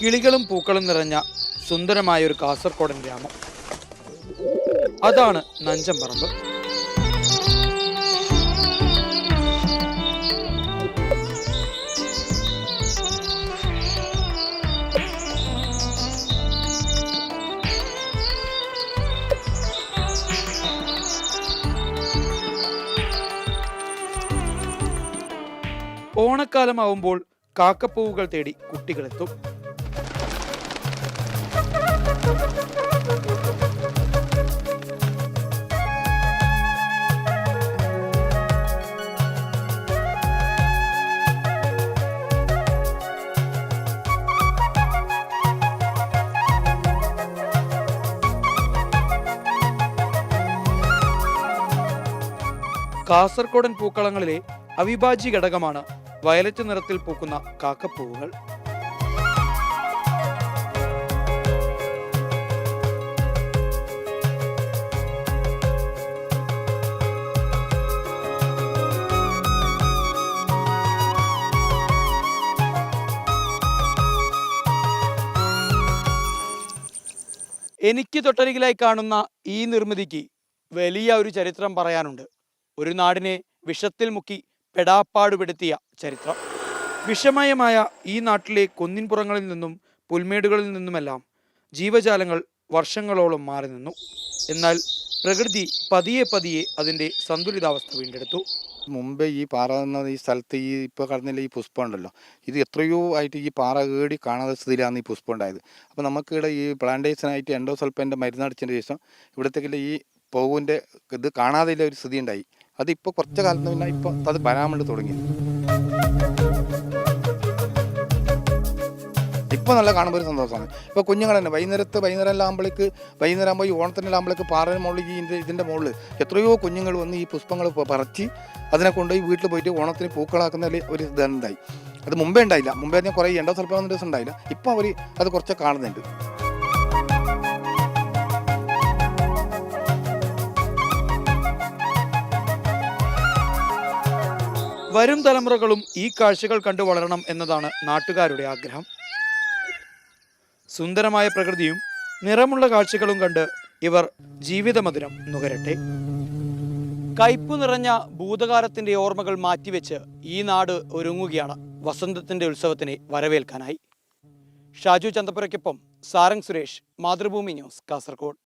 കിളികളും പൂക്കളും നിറഞ്ഞ സുന്ദരമായൊരു കാസർഗോഡൻ ഗ്രാമം. അതാണ് നഞ്ചമ്പറമ്പ്. ഓണക്കാലമാവുമ്പോൾ കാക്കപ്പൂവുകൾ തേടി കുട്ടികളെത്തും. കാസർഗോഡൻ പൂക്കളങ്ങളിലെ അവിഭാജ്യ ഘടകമാണ് വയലറ്റ് നിറത്തിൽ പൂക്കുന്ന കാക്കപ്പൂവുകൾ. എനിക്ക് തൊട്ടരികിലായി കാണുന്ന ഈ നിർമ്മിതിക്ക് വലിയ ഒരു ചരിത്രം പറയാനുണ്ട്. ഒരു നാടിനെ വിഷത്തിൽ മുക്കി പെടാപ്പാടുപെടുത്തിയ ചരിത്രം. വിഷമയമായ ഈ നാട്ടിലെ കുന്നിൻപുറങ്ങളിൽ നിന്നും പുൽമേടുകളിൽ നിന്നുമെല്ലാം ജീവജാലങ്ങൾ വർഷങ്ങളോളം മാറി നിന്നു. എന്നാൽ പ്രകൃതി പതിയെ പതിയെ അതിൻ്റെ സന്തുലിതാവസ്ഥ വീണ്ടെടുത്തു. മുമ്പേ ഈ പാറ എന്ന ഈ സ്ഥലത്ത് ഈ ഇപ്പോൾ കടന്നില്ല ഈ പുഷ്പം ഉണ്ടല്ലോ, ഇത് എത്രയോ ആയിട്ട് ഈ പാറ കേടി കാണാത്ത സ്ഥിതിയിലാണ് ഈ പുഷ്പം ഉണ്ടായത്. അപ്പോൾ നമുക്കിവിടെ ഈ പ്ലാന്റേഷനായിട്ട് എൻഡോസൾഫാൻ്റെ മരുന്നടിച്ചതിന് ശേഷം ഇവിടത്തേക്കുള്ള ഈ പൂവിൻ്റെ ഇത് കാണാതെയുള്ള ഒരു സ്ഥിതി ഉണ്ടായി. അതിപ്പോൾ കുറച്ച് കാലത്ത് പിന്നെ ഇപ്പോൾ അത് വരാൻ വേണ്ടി തുടങ്ങി. ഇപ്പോൾ നല്ല കാണുമ്പോൾ ഒരു സന്തോഷമാണ്. ഇപ്പോൾ കുഞ്ഞുങ്ങൾ തന്നെ വൈകുന്നേരം ആകുമ്പോൾ ഈ ഓണത്തിൻ്റെ ആകുമ്പോഴേക്ക് പാറയുടെ മുകളിൽ ഇതിൻ്റെ മുകളിൽ എത്രയോ കുഞ്ഞുങ്ങൾ വന്ന് ഈ പുഷ്പങ്ങൾ പറിച്ച് അതിനെ കൊണ്ടുപോയി വീട്ടിൽ പോയിട്ട് ഓണത്തിന് പൂക്കളാക്കുന്ന ഒരു ഇതുണ്ടായി. അത് മുമ്പേ ഉണ്ടായില്ല. മുമ്പേ ഞാൻ കുറേ എൻഡോസൾഫാൻ ദിവസം ഉണ്ടായില്ല. ഇപ്പോൾ അവർ അത് കുറച്ച് കാണുന്നുണ്ട്. വരും തലമുറകളും ഈ കാഴ്ചകൾ കണ്ടു വളരണം എന്നതാണ് നാട്ടുകാരുടെ ആഗ്രഹം. സുന്ദരമായ പ്രകൃതിയും നിറമുള്ള കാഴ്ചകളും കണ്ട് ഇവർ ജീവിതമധുരം നുകരട്ടെ. കയ്പു നിറഞ്ഞ ഭൂതകാലത്തിന്റെ ഓർമ്മകൾ മാറ്റിവെച്ച് ഈ നാട് ഒരുങ്ങുകയാണ് വസന്തത്തിന്റെ ഉത്സവത്തിനെ വരവേൽക്കാനായി. ഷാജു ചന്തപുരയ്ക്കൊപ്പം സാരംഗ് സുരേഷ്, മാതൃഭൂമി ന്യൂസ്, കാസർഗോഡ്.